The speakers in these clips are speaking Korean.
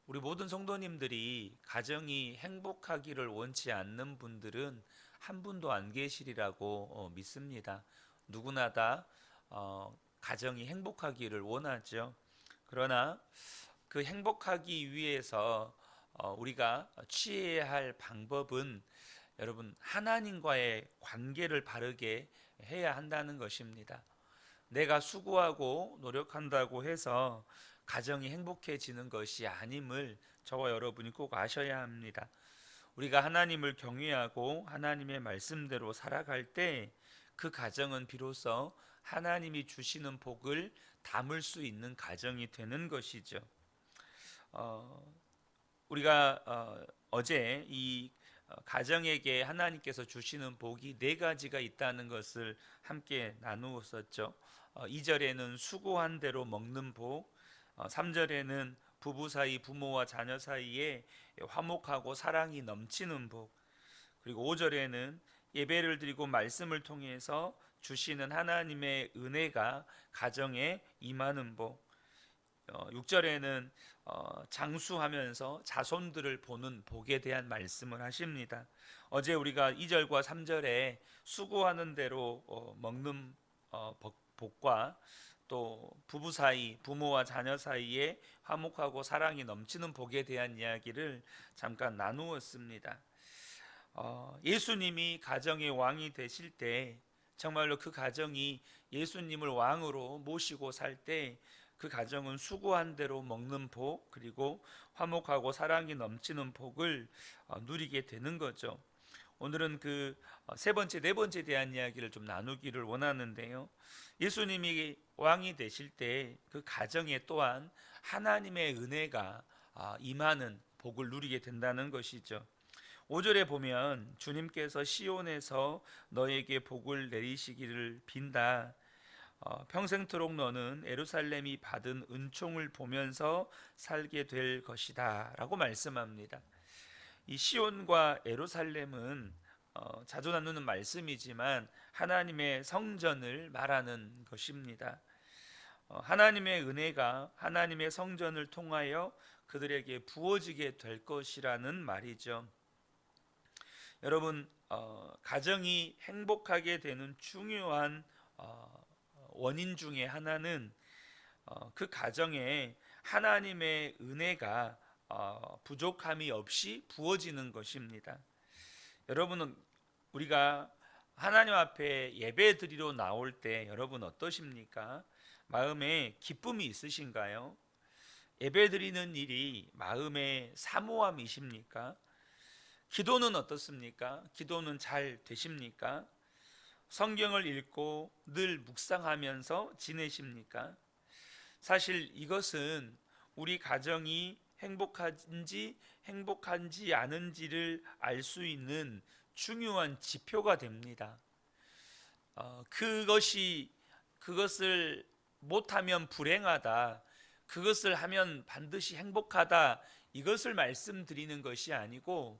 우리 모든 성도님들이 가정이 행복하기를 원치 않는 분들은 한 분도 안 계시리라고 믿습니다. 누구나 다 가정이 행복하기를 원하죠. 그러나 그 행복하기 위해서 우리가 취해야 할 방법은 여러분 하나님과의 관계를 바르게 해야 한다는 것입니다. 내가 수고하고 노력한다고 해서 가정이 행복해지는 것이 아님을 저와 여러분이 꼭 아셔야 합니다. 우리가 하나님을 경외하고 하나님의 말씀대로 살아갈 때 그 가정은 비로소 하나님이 주시는 복을 담을 수 있는 가정이 되는 것이죠. 우리가 어제 이 가정에게 하나님께서 주시는 복이 네 가지가 있다는 것을 함께 나누었었죠. 2절에는 수고한 대로 먹는 복, 3절에는 부부 사이, 부모와 자녀 사이에 화목하고 사랑이 넘치는 복, 그리고 5절에는 예배를 드리고 말씀을 통해서 주시는 하나님의 은혜가 가정에 임하는 복, 6절에는 장수하면서 자손들을 보는 복에 대한 말씀을 하십니다. 어제 우리가 2절과 3절에 수고하는 대로 먹는 복과 또 부부 사이, 부모와 자녀 사이에 화목하고 사랑이 넘치는 복에 대한 이야기를 잠깐 나누었습니다. 예수님이 가정의 왕이 되실 때 정말로 그 가정이 예수님을 왕으로 모시고 살 때 그 가정은 수고한 대로 먹는 복, 그리고 화목하고 사랑이 넘치는 복을 누리게 되는 거죠. 오늘은 그 세 번째, 네 번째에 대한 이야기를 좀 나누기를 원하는데요. 예수님이 왕이 되실 때 그 가정에 또한 하나님의 은혜가 임하는 복을 누리게 된다는 것이죠. 5절에 보면 주님께서 시온에서 너에게 복을 내리시기를 빈다. 평생토록 너는 예루살렘이 받은 은총을 보면서 살게 될 것이다 라고 말씀합니다. 이 시온과 예루살렘은 자주 나누는 말씀이지만 하나님의 성전을 말하는 것입니다. 하나님의 은혜가 하나님의 성전을 통하여 그들에게 부어지게 될 것이라는 말이죠. 여러분, 가정이 행복하게 되는 중요한 원인 중에 하나는 그 가정에 하나님의 은혜가 부족함이 없이 부어지는 것입니다. 여러분은 우리가 하나님 앞에 예배 드리러 나올 때 여러분 어떠십니까? 마음에 기쁨이 있으신가요? 예배 드리는 일이 마음의 사모함이십니까? 기도는 어떻습니까? 기도는 잘 되십니까? 성경을 읽고 늘 묵상하면서 지내십니까? 사실 이것은 우리 가정이 행복한지 않은지를 알 수 있는 중요한 지표가 됩니다. 그것을 못하면 불행하다, 그것을 하면 반드시 행복하다, 이것을 말씀드리는 것이 아니고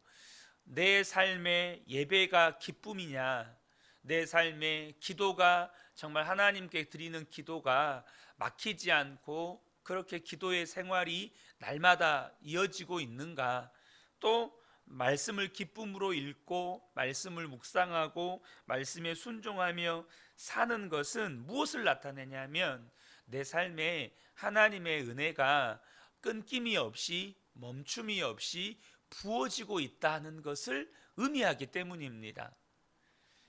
내 삶의 예배가 기쁨이냐, 내 삶의 기도가 정말 하나님께 드리는 기도가 막히지 않고 그렇게 기도의 생활이 날마다 이어지고 있는가, 또 말씀을 기쁨으로 읽고 말씀을 묵상하고 말씀에 순종하며 사는 것은 무엇을 나타내냐면 내 삶에 하나님의 은혜가 끊김이 없이 멈춤이 없이 부어지고 있다는 것을 의미하기 때문입니다.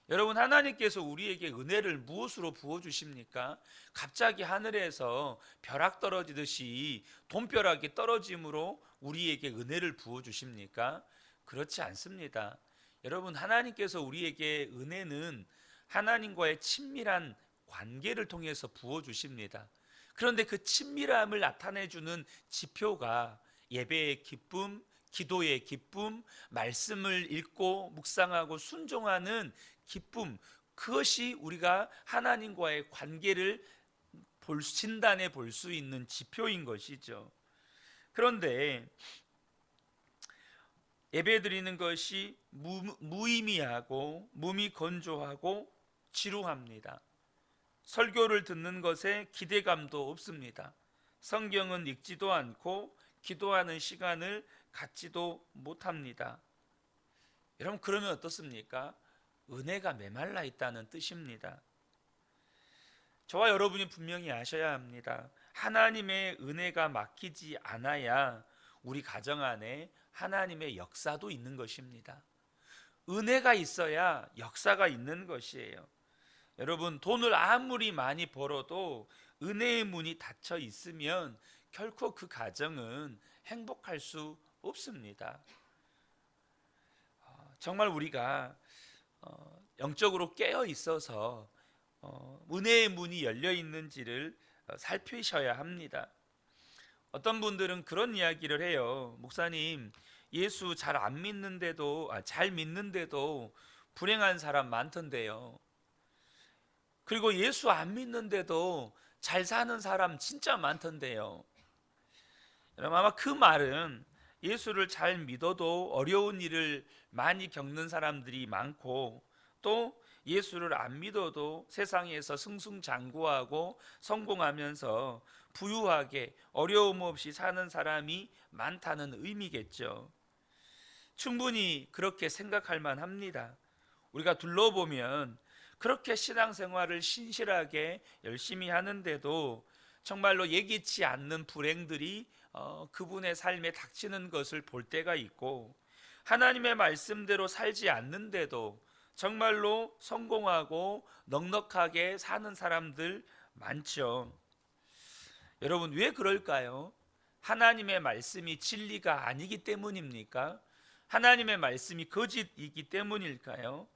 여러분, 하나님께서 우리에게 은혜를 무엇으로 부어주십니까? 갑자기 하늘에서 벼락 떨어지듯이 돈벼락이 떨어짐으로 우리에게 은혜를 부어주십니까? 그렇지 않습니다. 여러분, 하나님께서 우리에게 은혜는 하나님과의 친밀한 관계를 통해서 부어주십니다. 그런데 그 친밀함을 나타내주는 지표가 예배의 기쁨, 기도의 기쁨, 말씀을 읽고 묵상하고 순종하는 기쁨, 그것이 우리가 하나님과의 관계를 진단해 볼 수 있는 지표인 것이죠. 그런데 예배 드리는 것이 무의미하고 몸이 건조하고 지루합니다. 설교를 듣는 것에 기대감도 없습니다. 성경은 읽지도 않고 기도하는 시간을 갖지도 못합니다. 여러분, 그러면 어떻습니까? 은혜가 메말라 있다는 뜻입니다. 저와 여러분이 분명히 아셔야 합니다. 하나님의 은혜가 막히지 않아야 우리 가정 안에 하나님의 역사도 있는 것입니다. 은혜가 있어야 역사가 있는 것이에요. 여러분, 돈을 아무리 많이 벌어도 은혜의 문이 닫혀 있으면 결코 그 가정은 행복할 수 없습니다. 정말 우리가 영적으로 깨어 있어서 은혜의 문이 열려 있는지를 살피셔야 합니다. 어떤 분들은 그런 이야기를 해요. 목사님, 예수 잘 믿는데도 불행한 사람 많던데요. 그리고 예수 안 믿는데도 잘 사는 사람 진짜 많던데요. 여러분, 아마 그 말은 예수를 잘 믿어도 어려운 일을 많이 겪는 사람들이 많고, 또 예수를 안 믿어도 세상에서 승승장구하고 성공하면서 부유하게 어려움 없이 사는 사람이 많다는 의미겠죠. 충분히 그렇게 생각할 만합니다. 우리가 둘러보면 그렇게 신앙생활을 신실하게 열심히 하는데도 정말로 예기치 않는 불행들이 그분의 삶에 닥치는 것을 볼 때가 있고, 하나님의 말씀대로 살지 않는데도 정말로 성공하고 넉넉하게 사는 사람들 많죠. 여러분, 왜 그럴까요? 하나님의 말씀이 진리가 아니기 때문입니까? 하나님의 말씀이 거짓이기 때문일까요?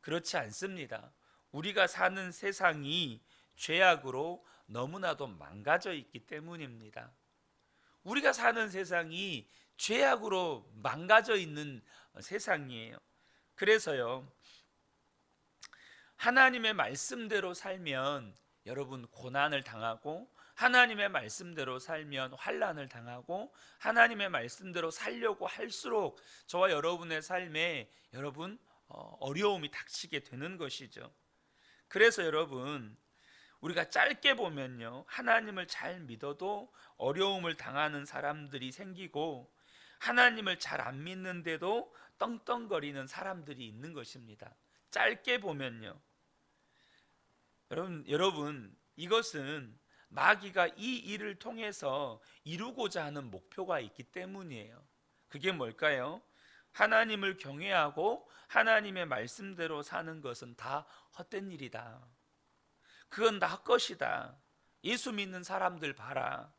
그렇지 않습니다. 우리가 사는 세상이 죄악으로 너무나도 망가져 있기 때문입니다. 우리가 사는 세상이 죄악으로 망가져 있는 세상이에요. 그래서요, 하나님의 말씀대로 살면 여러분 고난을 당하고, 하나님의 말씀대로 살면 환난을 당하고, 하나님의 말씀대로 살려고 할수록 저와 여러분의 삶에 여러분 어려움이 닥치게 되는 것이죠. 그래서 여러분, 우리가 짧게 보면요, 하나님을 잘 믿어도 어려움을 당하는 사람들이 생기고, 하나님을 잘 안 믿는데도 떵떵거리는 사람들이 있는 것입니다. 짧게 보면요. 여러분, 이것은 마귀가 이 일을 통해서 이루고자 하는 목표가 있기 때문이에요. 그게 뭘까요? 하나님을 경외하고 하나님의 말씀대로 사는 것은 다 헛된 일이다. 그건 다 헛것이다. 예수 믿는 사람들 봐라.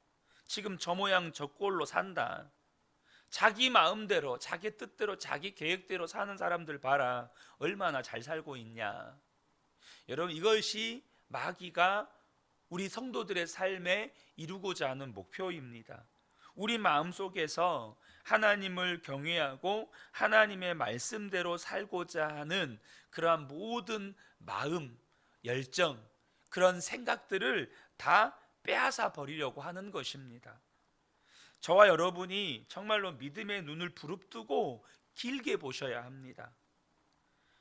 지금 저 모양 저 꼴로 산다. 자기 마음대로, 자기 뜻대로, 자기 계획대로 사는 사람들 봐라. 얼마나 잘 살고 있냐. 여러분, 이것이 마귀가 우리 성도들의 삶에 이루고자 하는 목표입니다. 우리 마음속에서 하나님을 경외하고 하나님의 말씀대로 살고자 하는 그러한 모든 마음, 열정, 그런 생각들을 다 빼앗아 버리려고 하는 것입니다. 저와 여러분이 정말로 믿음의 눈을 부릅뜨고 길게 보셔야 합니다.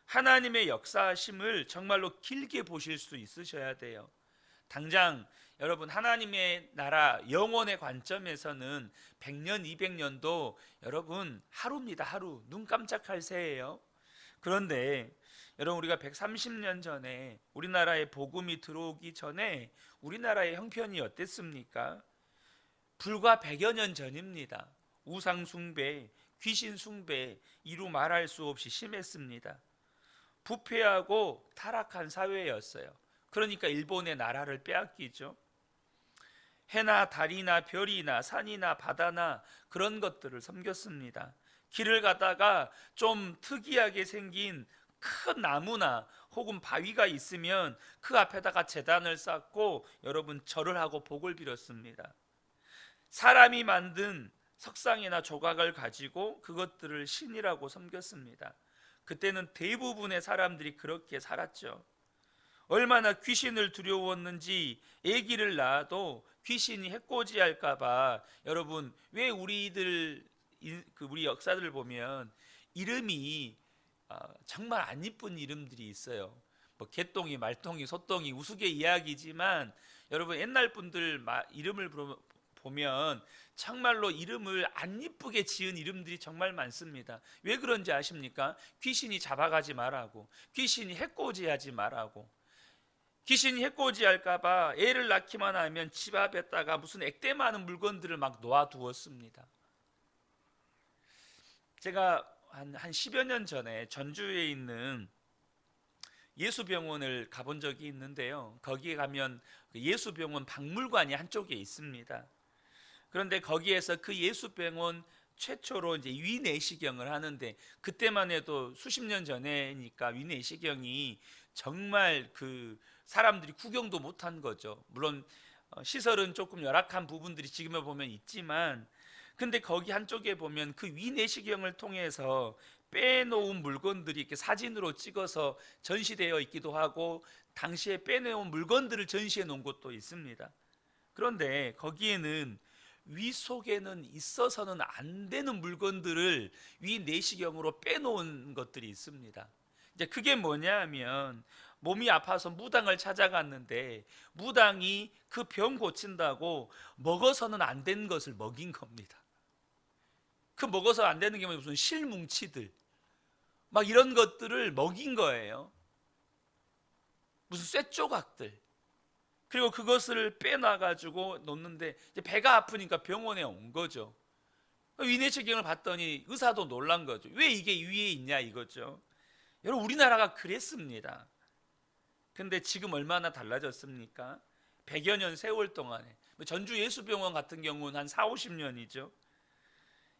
하나님의 역사하심을 정말로 길게 보실 수 있으셔야 돼요. 당장 여러분, 하나님의 나라 영원의 관점에서는 100년, 200년도 여러분 하루입니다. 하루. 눈 깜짝할 새예요. 그런데 여러분, 우리가 130년 전에 우리나라에 복음이 들어오기 전에 우리나라의 형편이 어땠습니까? 불과 100여 년 전입니다. 우상 숭배, 귀신 숭배, 이루 말할 수 없이 심했습니다. 부패하고 타락한 사회였어요. 그러니까 일본의 나라를 빼앗기죠. 해나 달이나 별이나 산이나 바다나 그런 것들을 섬겼습니다. 길을 가다가 좀 특이하게 생긴 큰 나무나 혹은 바위가 있으면 그 앞에다가 제단을 쌓고 여러분 절을 하고 복을 빌었습니다. 사람이 만든 석상이나 조각을 가지고 그것들을 신이라고 섬겼습니다. 그때는 대부분의 사람들이 그렇게 살았죠. 얼마나 귀신을 두려웠는지 아기를 낳아도 귀신이 해코지할까봐, 여러분, 왜 우리 역사들을 보면 이름이 정말 안 이쁜 이름들이 있어요. 뭐 개똥이, 말똥이, 소똥이 우스개 이야기지만 여러분, 옛날 분들 이름을 보면 정말로 이름을 안 이쁘게 지은 이름들이 정말 많습니다. 왜 그런지 아십니까? 귀신이 잡아가지 말라고, 귀신이 해코지하지 말라고. 귀신이 해코지할까봐 애를 낳기만 하면 집 앞에다가 무슨 액대 많은 물건들을 막 놓아두었습니다. 제가 한 10여 년 전에 전주에 있는 예수병원을 가본 적이 있는데요. 거기에 가면 예수병원 박물관이 한쪽에 있습니다. 그런데 거기에서 그 예수병원 최초로 이제 위내시경을 하는데, 그때만 해도 수십 년 전에니까 위내시경이 정말 그 사람들이 구경도 못한 거죠. 물론 시설은 조금 열악한 부분들이 지금에 보면 있지만, 근데 거기 한쪽에 보면 그 위내시경을 통해서 빼놓은 물건들이 이렇게 사진으로 찍어서 전시되어 있기도 하고, 당시에 빼놓은 물건들을 전시해 놓은 곳도 있습니다. 그런데 거기에는 위 속에는 있어서는 안 되는 물건들을 위 내시경으로 빼놓은 것들이 있습니다. 이제 그게 뭐냐 하면, 몸이 아파서 무당을 찾아갔는데 무당이 그 병 고친다고 먹어서는 안 되는 것을 먹인 겁니다. 그 먹어서 안 되는 게 무슨 실뭉치들 막 이런 것들을 먹인 거예요. 무슨 쇠조각들. 그리고 그것을 빼놔가지고 놓는데, 이제 배가 아프니까 병원에 온 거죠. 위내시경을 봤더니 의사도 놀란 거죠. 왜 이게 위에 있냐 이거죠. 여러분, 우리나라가 그랬습니다. 근데 지금 얼마나 달라졌습니까? 100여 년 세월 동안에. 전주 예수병원 같은 경우는 한 4, 50년이죠.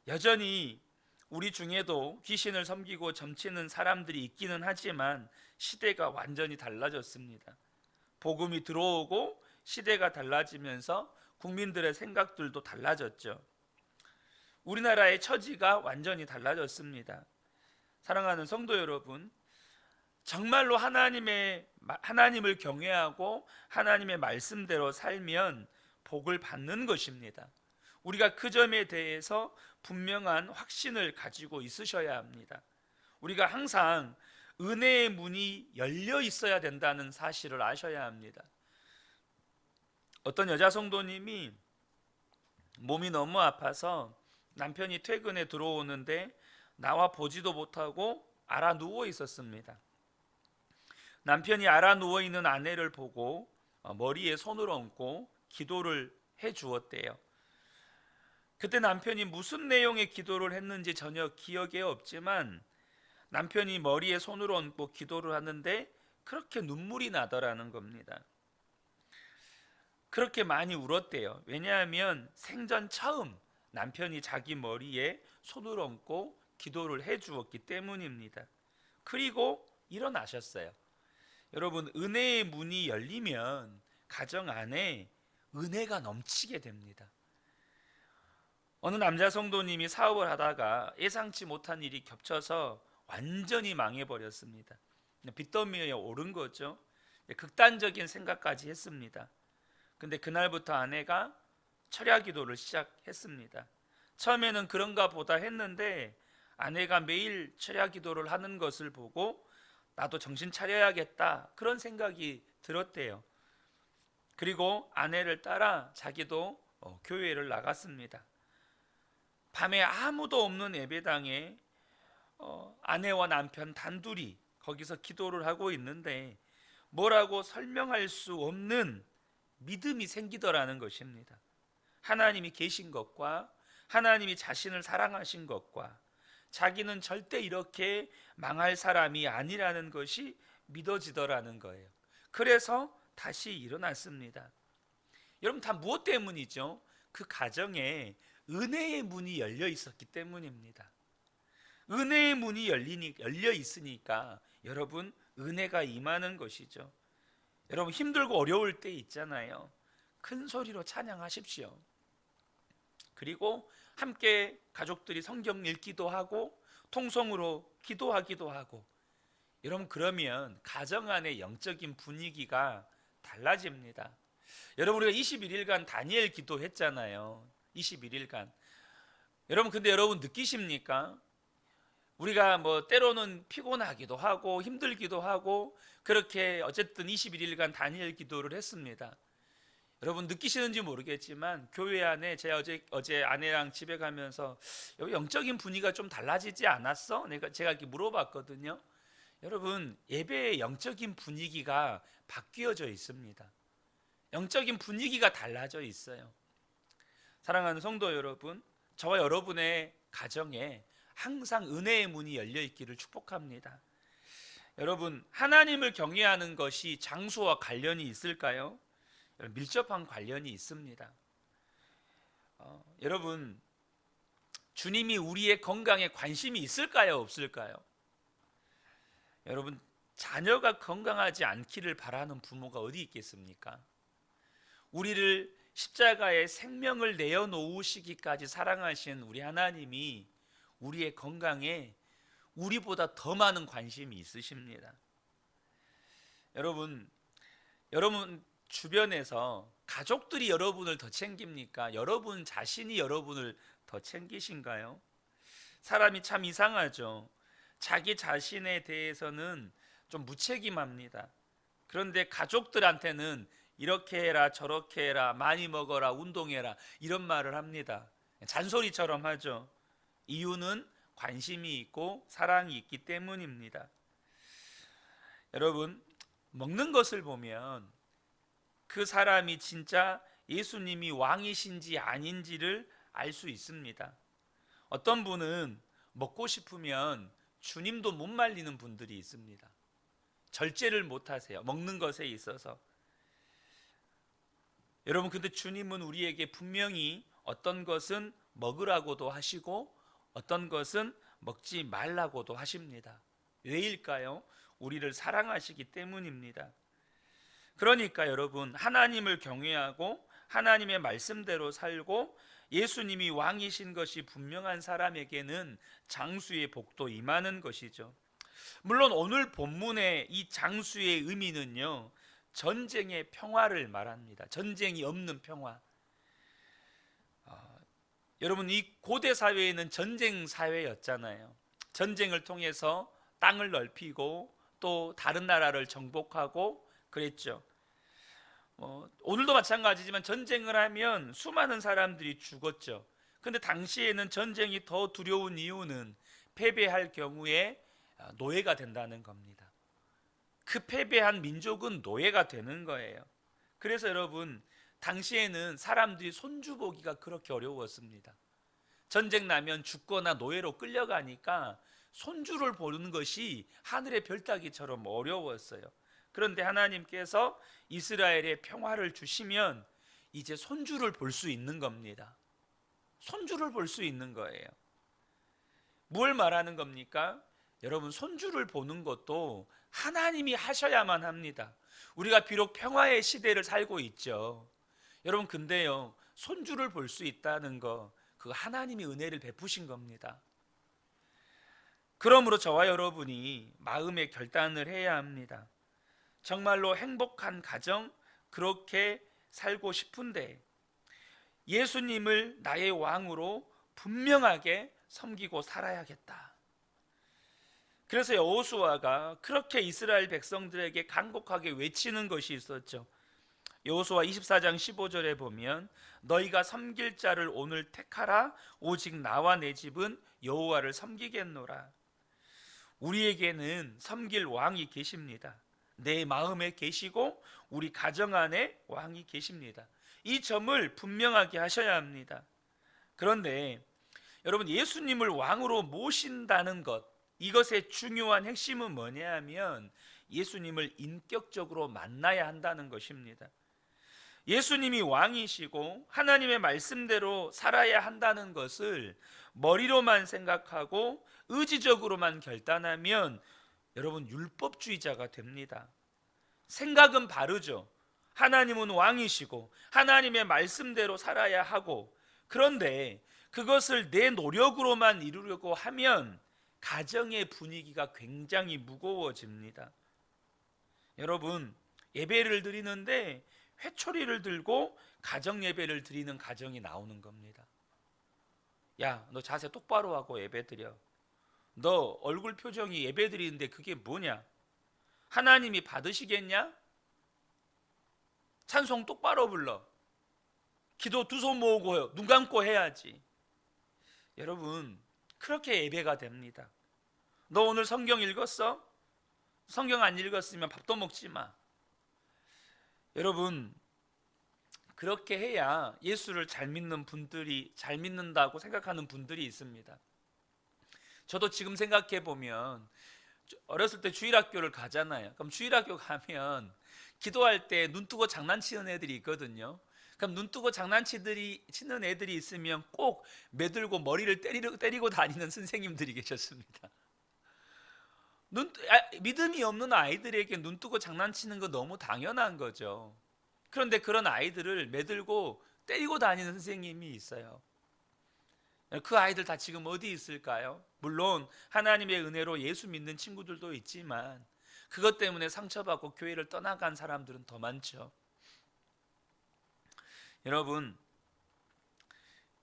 여전히 우리 중에도 귀신을 섬기고 점치는 사람들이 있기는 하지만 시대가 완전히 달라졌습니다. 복음이 들어오고 시대가 달라지면서 국민들의 생각들도 달라졌죠. 우리나라의 처지가 완전히 달라졌습니다. 사랑하는 성도 여러분, 정말로 하나님을 경외하고 하나님의 말씀대로 살면 복을 받는 것입니다. 우리가 그 점에 대해서 분명한 확신을 가지고 있으셔야 합니다. 우리가 항상 은혜의 문이 열려 있어야 된다는 사실을 아셔야 합니다. 어떤 여자 성도님이 몸이 너무 아파서 남편이 퇴근에 들어오는데 나와 보지도 못하고 알아 누워 있었습니다. 남편이 알아 누워 있는 아내를 보고 머리에 손을 얹고 기도를 해 주었대요. 그때 남편이 무슨 내용의 기도를 했는지 전혀 기억에 없지만 남편이 머리에 손을 얹고 기도를 하는데 그렇게 눈물이 나더라는 겁니다. 그렇게 많이 울었대요. 왜냐하면 생전 처음 남편이 자기 머리에 손을 얹고 기도를 해 주었기 때문입니다. 그리고 일어나셨어요. 여러분, 은혜의 문이 열리면 가정 안에 은혜가 넘치게 됩니다. 어느 남자 성도님이 사업을 하다가 예상치 못한 일이 겹쳐서 완전히 망해버렸습니다. 빚더미에 오른 거죠. 극단적인 생각까지 했습니다. 근데 그날부터 아내가 철야 기도를 시작했습니다. 처음에는 그런가 보다 했는데 아내가 매일 철야 기도를 하는 것을 보고 나도 정신 차려야겠다, 그런 생각이 들었대요. 그리고 아내를 따라 자기도 교회를 나갔습니다. 밤에 아무도 없는 예배당에 아내와 남편 단둘이 거기서 기도를 하고 있는데 뭐라고 설명할 수 없는 믿음이 생기더라는 것입니다. 하나님이 계신 것과 하나님이 자신을 사랑하신 것과 자기는 절대 이렇게 망할 사람이 아니라는 것이 믿어지더라는 거예요. 그래서 다시 일어났습니다. 여러분, 다 무엇 때문이죠? 그 가정에 은혜의 문이 열려 있었기 때문입니다. 은혜의 문이 열려 있으니까 여러분, 은혜가 임하는 것이죠. 여러분, 힘들고 어려울 때 있잖아요. 큰 소리로 찬양하십시오. 그리고 함께 가족들이 성경 읽기도 하고 통성으로 기도하기도 하고, 여러분, 그러면 가정 안의 영적인 분위기가 달라집니다. 여러분, 우리가 21일간 다니엘 기도했잖아요. 21일간. 여러분, 근데 여러분 느끼십니까? 우리가 때로는 피곤하기도 하고 힘들기도 하고 그렇게 어쨌든 21일간 다니엘 기도를 했습니다. 여러분 느끼시는지 모르겠지만 교회 안에 제가 어제 아내랑 집에 가면서 여기 영적인 분위기가 좀 달라지지 않았어? 제가 이렇게 물어봤거든요. 여러분, 예배의 영적인 분위기가 바뀌어져 있습니다. 영적인 분위기가 달라져 있어요. 사랑하는 성도 여러분, 저와 여러분의 가정에 항상 은혜의 문이 열려 있기를 축복합니다. 여러분, 하나님을 경외하는 것이 장수와 관련이 있을까요? 밀접한 관련이 있습니다. 여러분, 주님이 우리의 건강에 관심이 있을까요? 없을까요? 여러분, 자녀가 건강하지 않기를 바라는 부모가 어디 있겠습니까? 우리를 십자가에 생명을 내어놓으시기까지 사랑하신 우리 하나님이 우리의 건강에 우리보다 더 많은 관심이 있으십니다. 여러분 주변에서 가족들이 여러분을 더 챙깁니까? 여러분 자신이 여러분을 더 챙기신가요? 사람이 참 이상하죠. 자기 자신에 대해서는 좀 무책임합니다. 그런데 가족들한테는 이렇게 해라 저렇게 해라 많이 먹어라 운동해라 이런 말을 합니다. 잔소리처럼 하죠. 이유는 관심이 있고 사랑이 있기 때문입니다. 여러분, 먹는 것을 보면 그 사람이 진짜 예수님이 왕이신지 아닌지를 알 수 있습니다. 어떤 분은 먹고 싶으면 주님도 못 말리는 분들이 있습니다. 절제를 못 하세요. 먹는 것에 있어서. 여러분, 근데 주님은 우리에게 분명히 어떤 것은 먹으라고도 하시고 어떤 것은 먹지 말라고도 하십니다. 왜일까요? 우리를 사랑하시기 때문입니다. 그러니까 여러분, 하나님을 경외하고 하나님의 말씀대로 살고 예수님이 왕이신 것이 분명한 사람에게는 장수의 복도 임하는 것이죠. 물론 오늘 본문의 이 장수의 의미는요, 전쟁의 평화를 말합니다. 전쟁이 없는 평화. 여러분, 이 고대 사회에는 전쟁 사회였잖아요. 전쟁을 통해서 땅을 넓히고 또 다른 나라를 정복하고 그랬죠. 오늘도 마찬가지지만 전쟁을 하면 수많은 사람들이 죽었죠. 근데 당시에는 전쟁이 더 두려운 이유는 패배할 경우에 노예가 된다는 겁니다. 그 패배한 민족은 노예가 되는 거예요. 그래서 여러분, 당시에는 사람들이 손주 보기가 그렇게 어려웠습니다. 전쟁 나면 죽거나 노예로 끌려가니까 손주를 보는 것이 하늘의 별따기처럼 어려웠어요. 그런데 하나님께서 이스라엘에 평화를 주시면 이제 손주를 볼 수 있는 겁니다. 손주를 볼 수 있는 거예요. 뭘 말하는 겁니까? 여러분, 손주를 보는 것도 하나님이 하셔야만 합니다. 우리가 비록 평화의 시대를 살고 있죠. 여러분, 근데요, 손주를 볼 수 있다는 거, 그 하나님이 은혜를 베푸신 겁니다. 그러므로 저와 여러분이 마음의 결단을 해야 합니다. 정말로 행복한 가정, 그렇게 살고 싶은데 예수님을 나의 왕으로 분명하게 섬기고 살아야겠다. 그래서 여호수아가 그렇게 이스라엘 백성들에게 간곡하게 외치는 것이 있었죠. 여호수아 24장 15절에 보면 너희가 섬길 자를 오늘 택하라. 오직 나와 내 집은 여호와를 섬기겠노라. 우리에게는 섬길 왕이 계십니다. 내 마음에 계시고 우리 가정 안에 왕이 계십니다. 이 점을 분명하게 하셔야 합니다. 그런데 여러분, 예수님을 왕으로 모신다는 것, 이것의 중요한 핵심은 뭐냐 하면 예수님을 인격적으로 만나야 한다는 것입니다. 예수님이 왕이시고 하나님의 말씀대로 살아야 한다는 것을 머리로만 생각하고 의지적으로만 결단하면 여러분, 율법주의자가 됩니다. 생각은 바르죠. 하나님은 왕이시고 하나님의 말씀대로 살아야 하고, 그런데 그것을 내 노력으로만 이루려고 하면 가정의 분위기가 굉장히 무거워집니다. 여러분, 예배를 드리는데 회초리를 들고 가정 예배를 드리는 가정이 나오는 겁니다. 야, 너 자세 똑바로 하고 예배 드려. 너 얼굴 표정이 예배 드리는데 그게 뭐냐? 하나님이 받으시겠냐? 찬송 똑바로 불러. 기도 두 손 모으고 눈 감고 해야지. 여러분, 그렇게 예배가 됩니다. 너 오늘 성경 읽었어? 성경 안 읽었으면 밥도 먹지 마. 여러분, 그렇게 해야 예수를 잘 믿는다고 생각하는 분들이 있습니다. 저도 지금 생각해 보면 어렸을 때 주일학교를 가잖아요. 그럼 주일학교 가면 기도할 때 눈 뜨고 장난치는 애들이 있거든요. 그럼 눈 뜨고 치는 애들이 있으면 꼭 매들고 머리를 때리고 다니는 선생님들이 계셨습니다. 믿음이 없는 아이들에게 눈 뜨고 장난치는 거 너무 당연한 거죠. 그런데 그런 아이들을 매들고 때리고 다니는 선생님이 있어요. 그 아이들 다 지금 어디 있을까요? 물론 하나님의 은혜로 예수 믿는 친구들도 있지만 그것 때문에 상처받고 교회를 떠나간 사람들은 더 많죠. 여러분,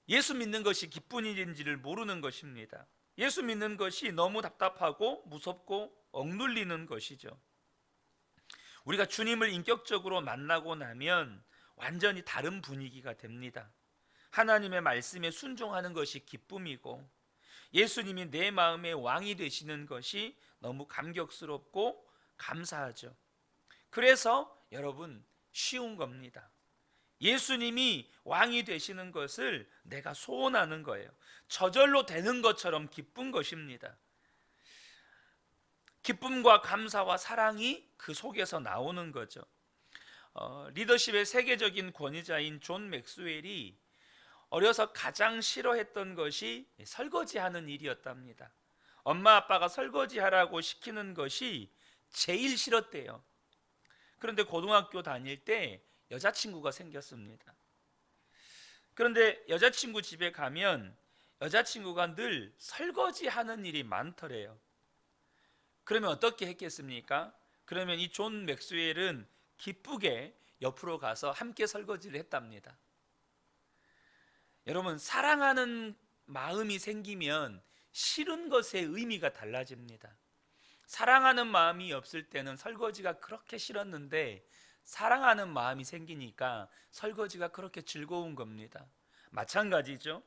예수 믿는 것이 기쁜 일인지를 모르는 것입니다. 예수 믿는 것이 너무 답답하고 무섭고 억눌리는 것이죠. 우리가 주님을 인격적으로 만나고 나면 완전히 다른 분위기가 됩니다. 하나님의 말씀에 순종하는 것이 기쁨이고 예수님이 내 마음의 왕이 되시는 것이 너무 감격스럽고 감사하죠. 그래서 여러분, 쉬운 겁니다. 예수님이 왕이 되시는 것을 내가 소원하는 거예요. 저절로 되는 것처럼 기쁜 것입니다. 기쁨과 감사와 사랑이 그 속에서 나오는 거죠. 리더십의 세계적인 권위자인 존 맥스웰이 어려서 가장 싫어했던 것이 설거지하는 일이었답니다. 엄마 아빠가 설거지하라고 시키는 것이 제일 싫었대요. 그런데 고등학교 다닐 때 여자친구가 생겼습니다. 그런데 여자친구 집에 가면 여자친구가 늘 설거지하는 일이 많더래요. 그러면 어떻게 했겠습니까? 그러면 이 존 맥스웰은 기쁘게 옆으로 가서 함께 설거지를 했답니다. 여러분, 사랑하는 마음이 생기면 싫은 것의 의미가 달라집니다. 사랑하는 마음이 없을 때는 설거지가 그렇게 싫었는데 사랑하는 마음이 생기니까 설거지가 그렇게 즐거운 겁니다. 마찬가지죠.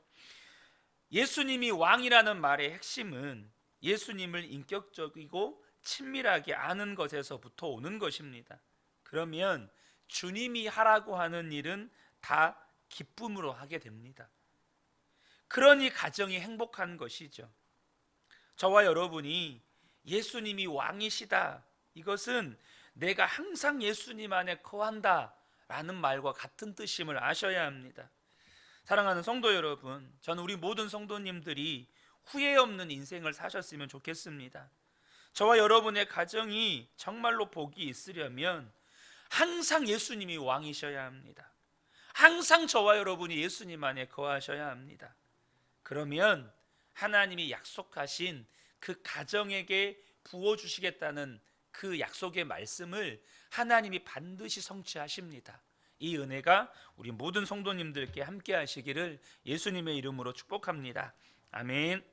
예수님이 왕이라는 말의 핵심은 예수님을 인격적이고 친밀하게 아는 것에서부터 오는 것입니다. 그러면 주님이 하라고 하는 일은 다 기쁨으로 하게 됩니다. 그러니 가정이 행복한 것이죠. 저와 여러분이 예수님이 왕이시다, 이것은 내가 항상 예수님 안에 거한다 라는 말과 같은 뜻임을 아셔야 합니다. 사랑하는 성도 여러분, 저는 우리 모든 성도님들이 후회 없는 인생을 사셨으면 좋겠습니다. 저와 여러분의 가정이 정말로 복이 있으려면 항상 예수님이 왕이셔야 합니다. 항상 저와 여러분이 예수님 안에 거하셔야 합니다. 그러면 하나님이 약속하신 그 가정에게 부어주시겠다는 그 약속의 말씀을 하나님이 반드시 성취하십니다. 이 은혜가 우리 모든 성도님들께 함께 하시기를 예수님의 이름으로 축복합니다. 아멘.